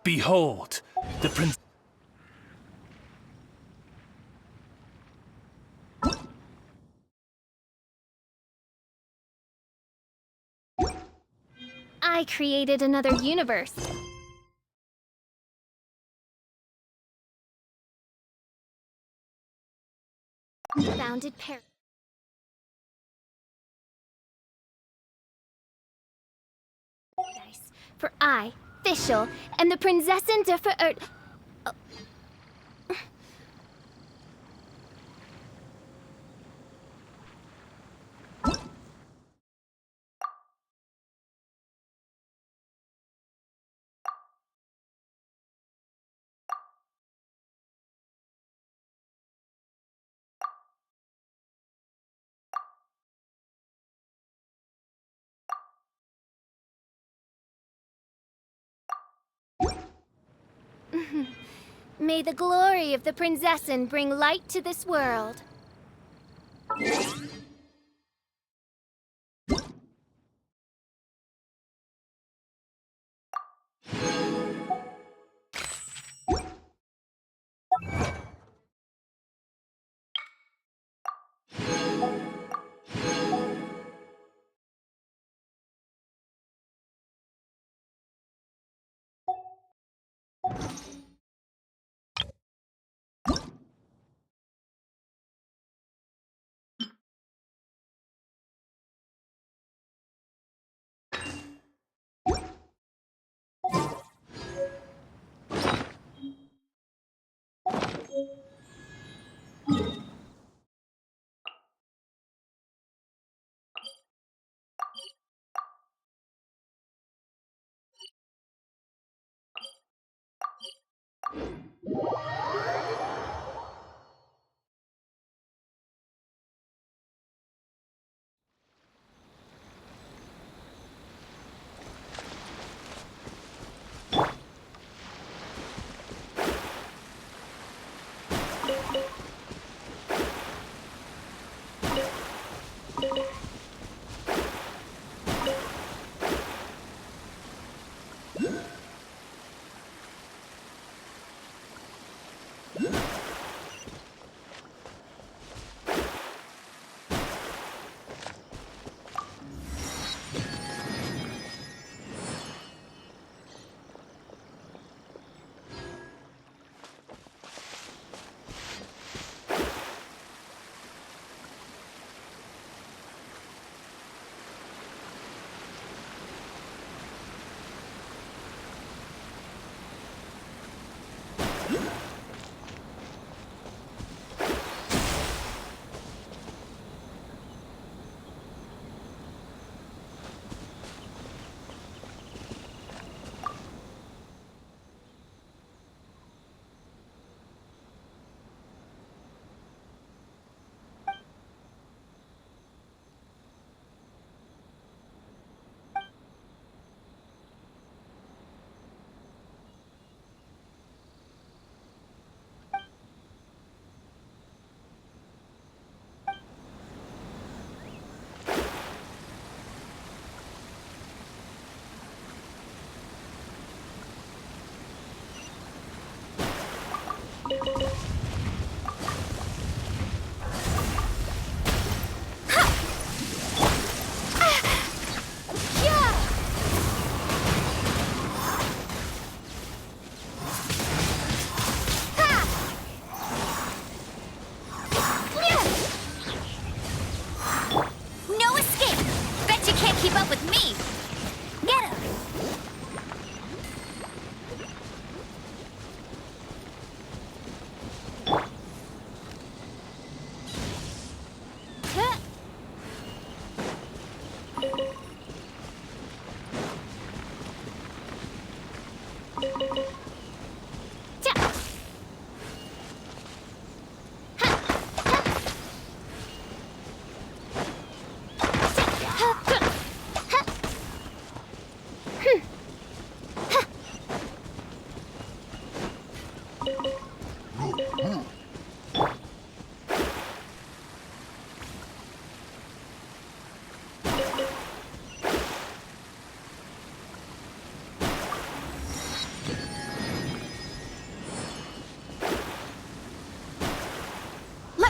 Behold, the prince. I created another universe. Founded paradise. For I, Fischl, am the Prinzessin der Verirrt. May the glory of the Prinzessin bring light to this world.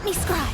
me scribe.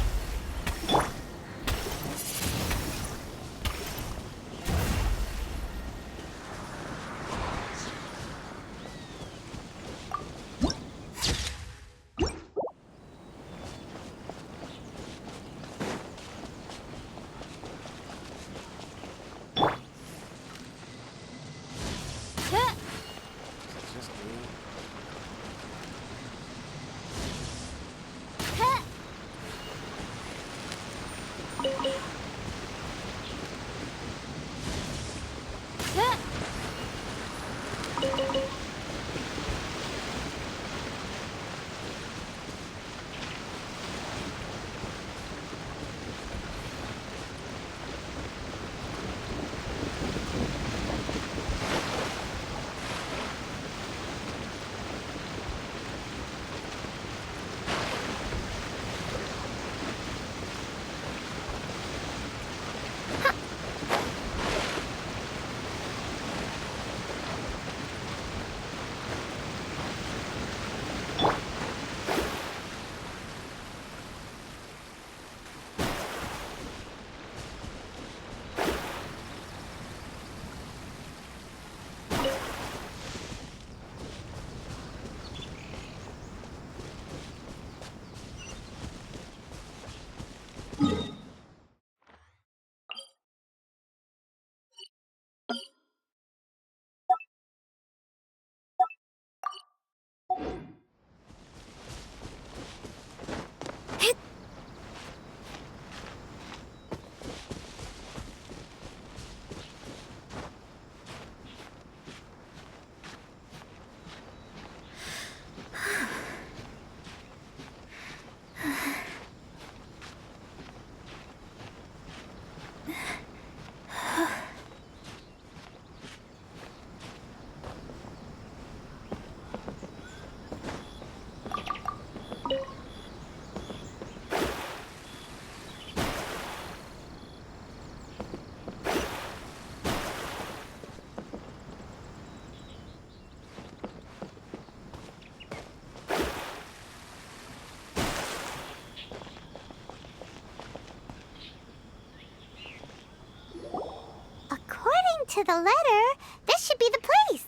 To the letter, this should be the place.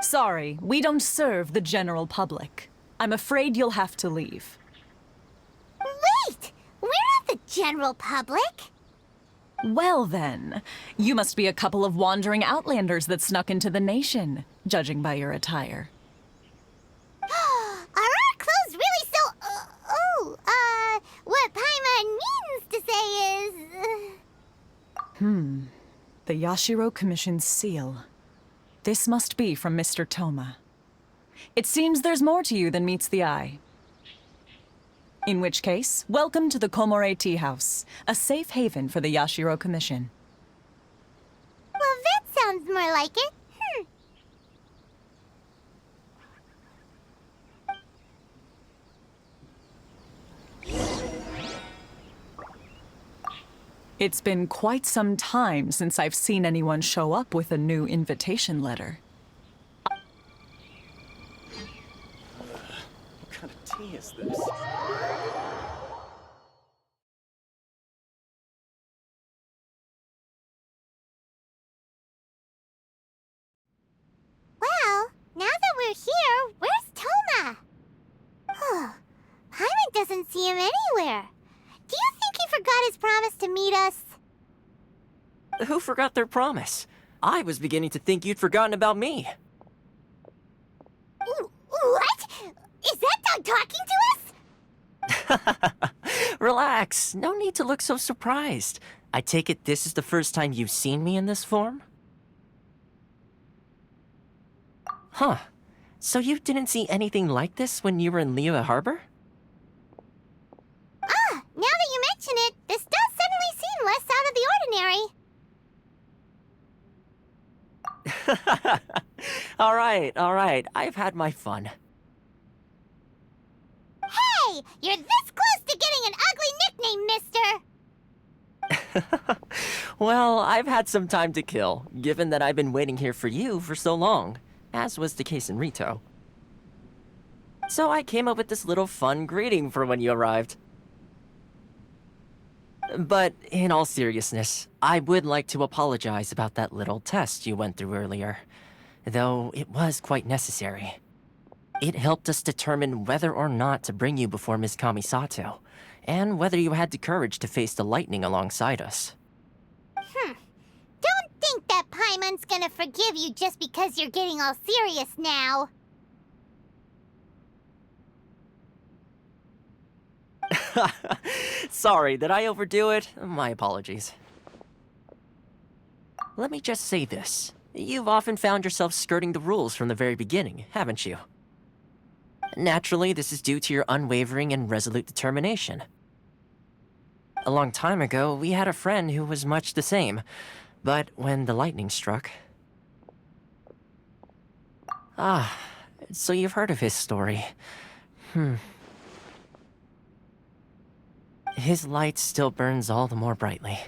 Sorry, we don't serve the general public. I'm afraid you'll have to leave. Wait! We're not the general public. Well then, you must be a couple of wandering outlanders that snuck into the nation, judging by your attire. Are our clothes really so... what Paimon means to say is... The Yashiro Commission's seal. This must be from Mr. Toma. It seems there's more to you than meets the eye. In which case, welcome to the Komorэ Tea House, a safe haven for the Yashiro Commission. Well, that sounds more like it. It's been quite some time since I've seen anyone show up with a new invitation letter. What kind of tea is this? Well, now that we're here, where's Toma? Paimon doesn't see him anywhere. Do you think he forgot his promise to meet us? Who forgot their promise? I was beginning to think you'd forgotten about me. What? Is that dog talking to us? Relax. No need to look so surprised. I take it this is the first time you've seen me in this form? Huh. So you didn't see anything like this when you were in Liyue Harbor? Now that you mention it, this does suddenly seem less out of the ordinary. All right. I've had my fun. Hey! You're this close to getting an ugly nickname, mister! Well, I've had some time to kill, given that I've been waiting here for you for so long, as was the case in Rito. So I came up with this little fun greeting for when you arrived. But in all seriousness, I would like to apologize about that little test you went through earlier, though it was quite necessary. It helped us determine whether or not to bring you before Miss Kamisato, and whether you had the courage to face the lightning alongside us. Don't think that Paimon's gonna forgive you just because you're getting all serious now. Sorry, did I overdo it? My apologies. Let me just say this. You've often found yourself skirting the rules from the very beginning, haven't you? Naturally, this is due to your unwavering and resolute determination. A long time ago, we had a friend who was much the same, but when the lightning struck... Ah, so you've heard of his story. His light still burns all the more brightly.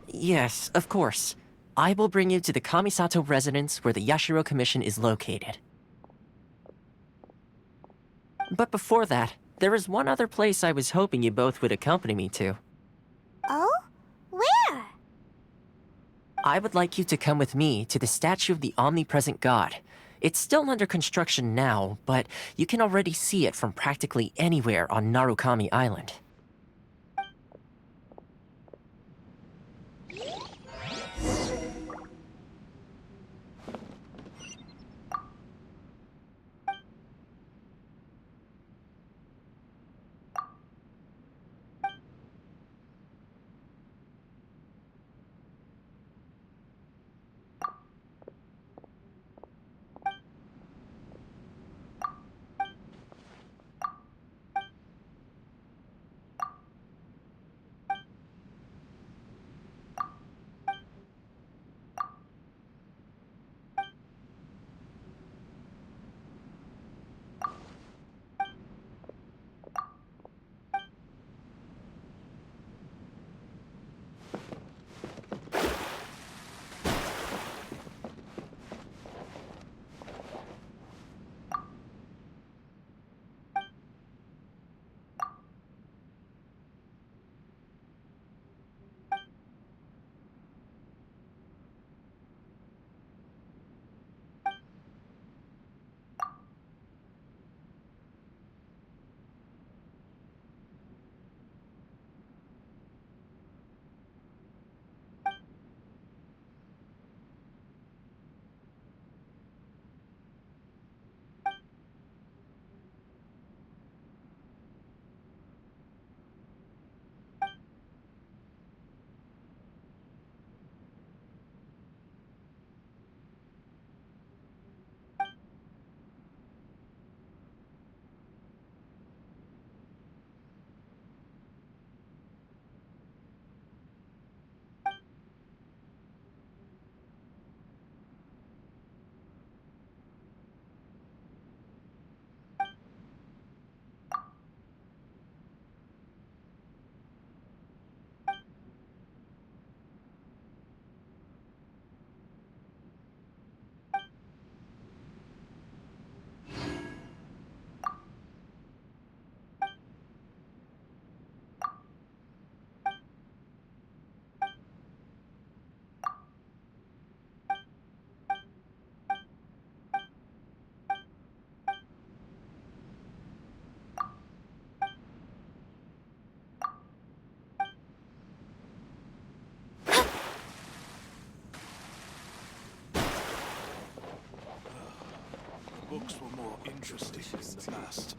Yes, of course. I will bring you to the Kamisato residence where the Yashiro Commission is located. But before that, there is one other place I was hoping you both would accompany me to. Oh? Where? I would like you to come with me to the statue of the omnipresent god. It's still under construction now, but you can already see it from practically anywhere on Narukami Island. Books were more interesting in the past.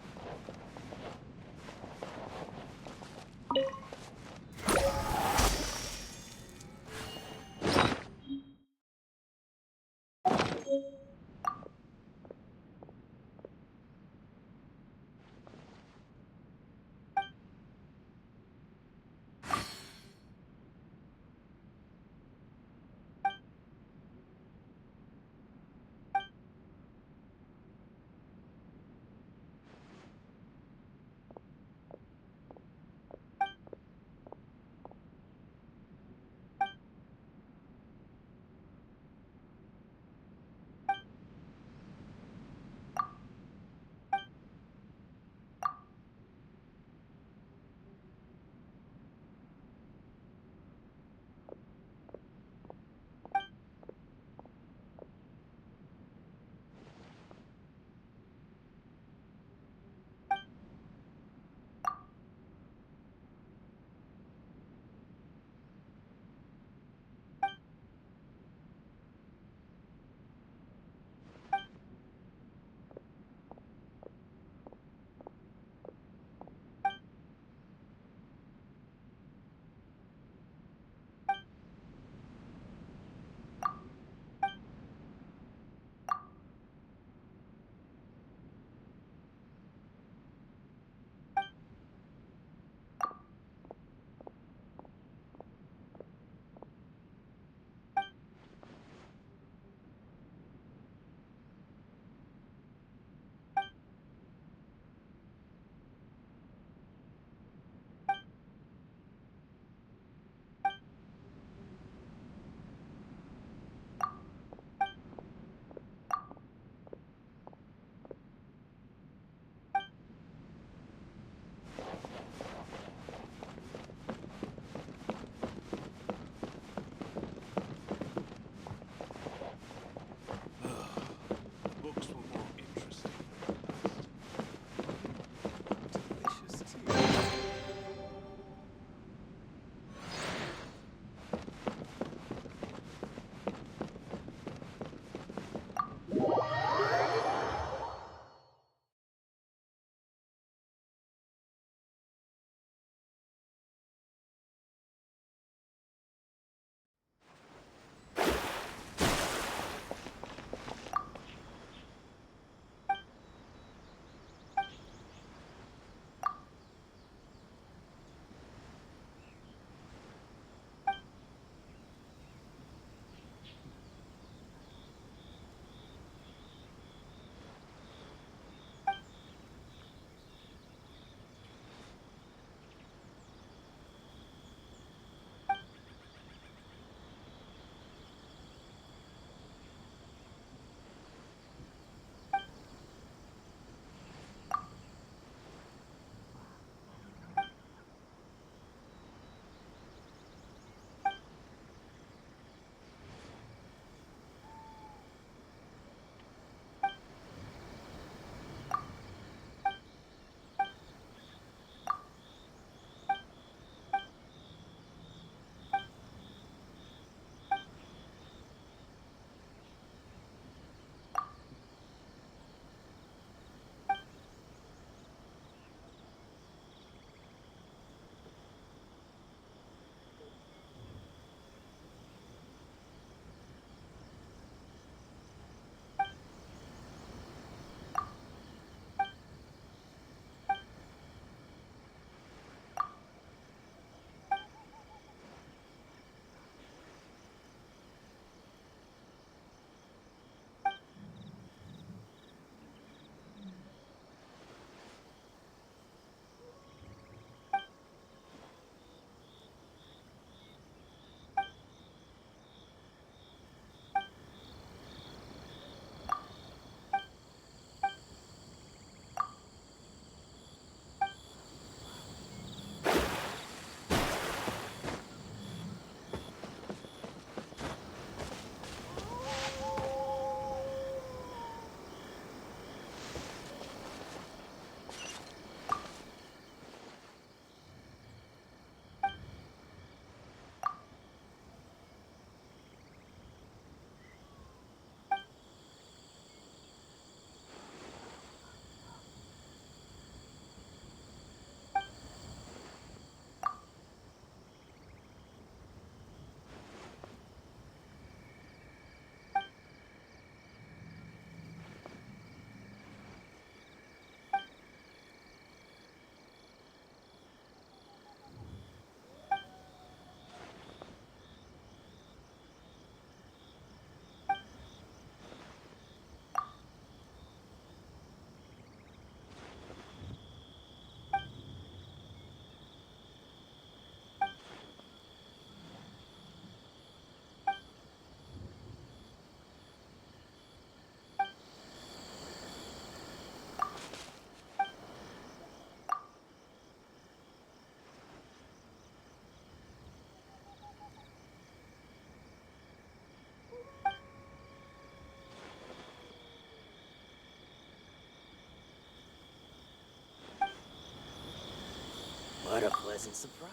a pleasant surprise.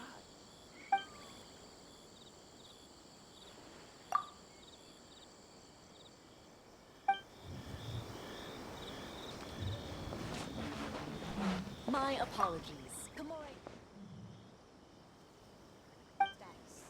My apologies. Komore. Status.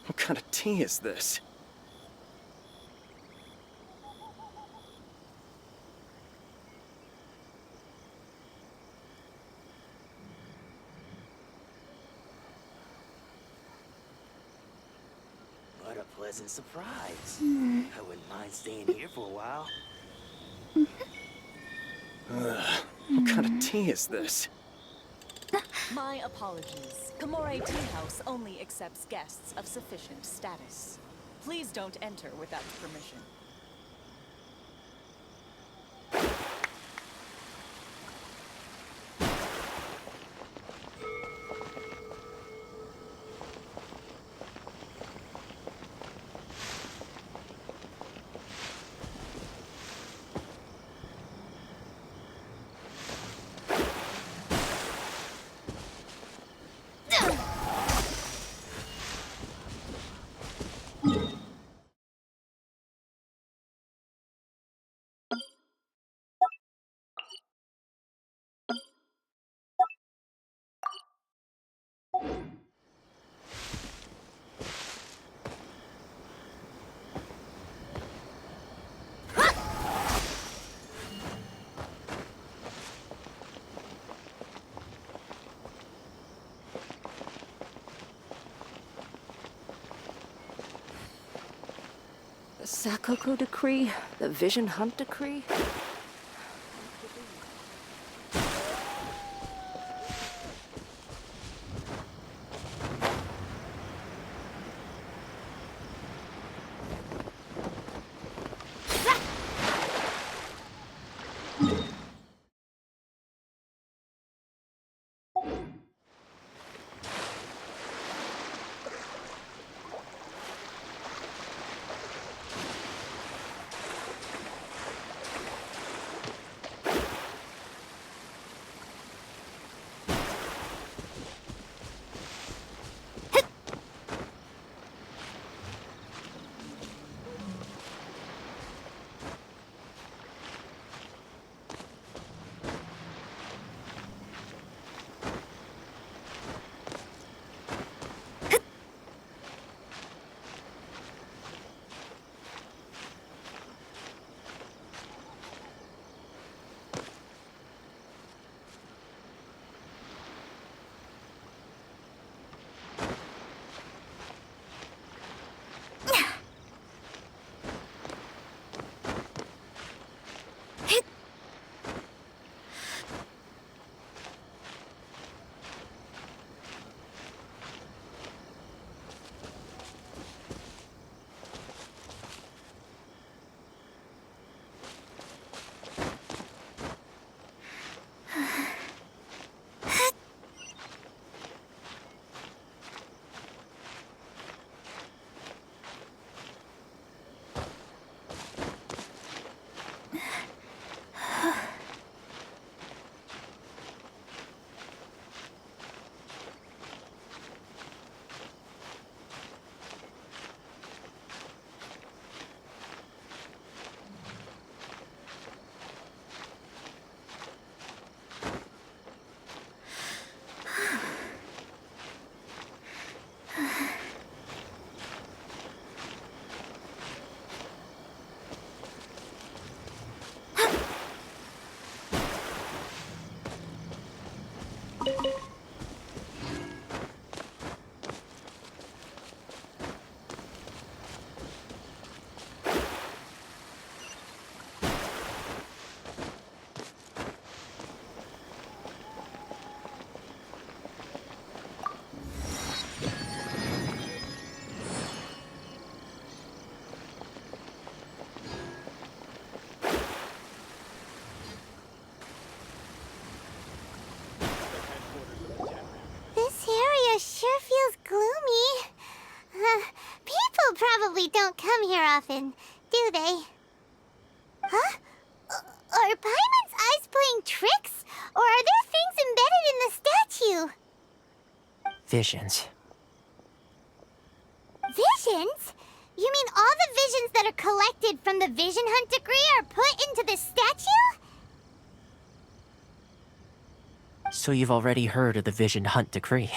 What kind of tea is this? What a pleasant surprise. I wouldn't mind staying here for a while. What kind of tea is this? My apologies. Komoré Tea House only accepts guests of sufficient status. Please don't enter without permission. The Sakoku Decree? The Vision Hunt Decree? they? Huh? Are Paimon's eyes playing tricks? Or are there things embedded in the statue? Visions. Visions? You mean all the visions that are collected from the Vision Hunt decree are put into the statue? So you've already heard of the Vision Hunt decree.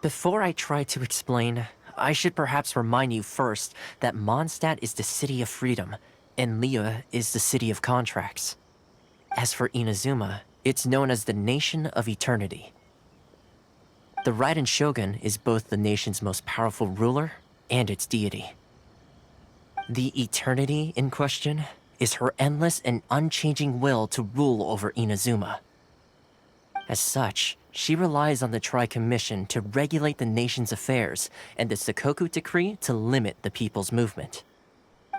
Before I try to explain, I should perhaps remind you first that Mondstadt is the city of freedom, and Liyue is the city of contracts. As for Inazuma, it's known as the Nation of Eternity. The Raiden Shogun is both the nation's most powerful ruler and its deity. The Eternity in question is her endless and unchanging will to rule over Inazuma. As such, she relies on the Tri-Commission to regulate the nation's affairs and the Sakoku Decree to limit the people's movement.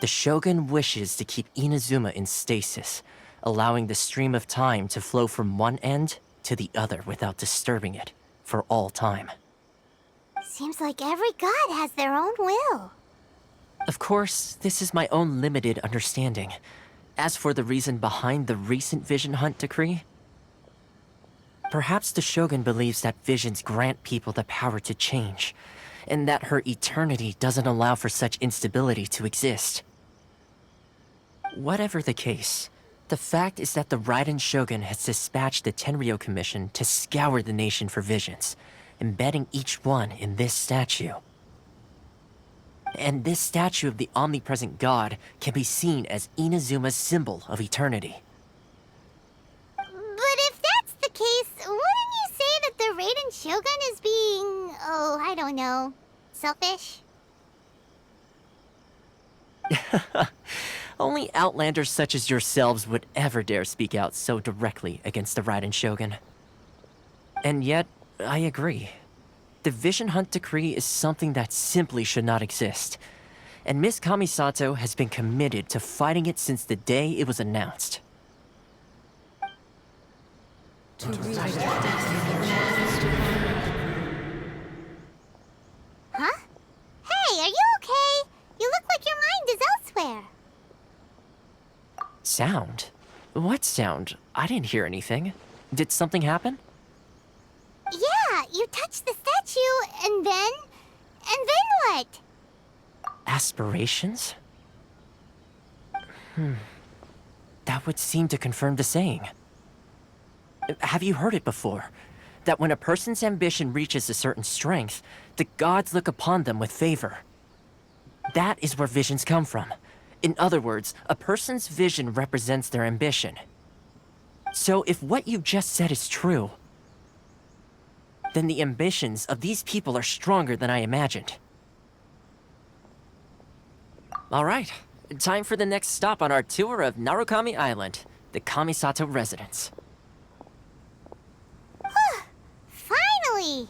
The Shogun wishes to keep Inazuma in stasis, allowing the stream of time to flow from one end to the other without disturbing it for all time. Seems like every god has their own will. Of course, this is my own limited understanding. As for the reason behind the recent Vision Hunt decree, perhaps the Shogun believes that visions grant people the power to change, and that her eternity doesn't allow for such instability to exist. Whatever the case, the fact is that the Raiden Shogun has dispatched the Tenryou Commission to scour the nation for visions, embedding each one in this statue. And this statue of the omnipresent god can be seen as Inazuma's symbol of eternity. But if that's the case, wouldn't you say that the Raiden Shogun is being, oh, I don't know, selfish? Only outlanders such as yourselves would ever dare speak out so directly against the Raiden Shogun. And yet, I agree. The Vision Hunt decree is something that simply should not exist. And Miss Kamisato has been committed to fighting it since the day it was announced. Huh? Hey, are you okay? You look like your mind is elsewhere. Sound? What sound? I didn't hear anything. Did something happen? Yeah, you touched the statue, and then what? Aspirations? That would seem to confirm the saying. Have you heard it before? That when a person's ambition reaches a certain strength, the gods look upon them with favor. That is where visions come from. In other words, a person's vision represents their ambition. So if what you just said is true, then the ambitions of these people are stronger than I imagined. Alright, time for the next stop on our tour of Narukami Island, the Kamisato residence. Finally!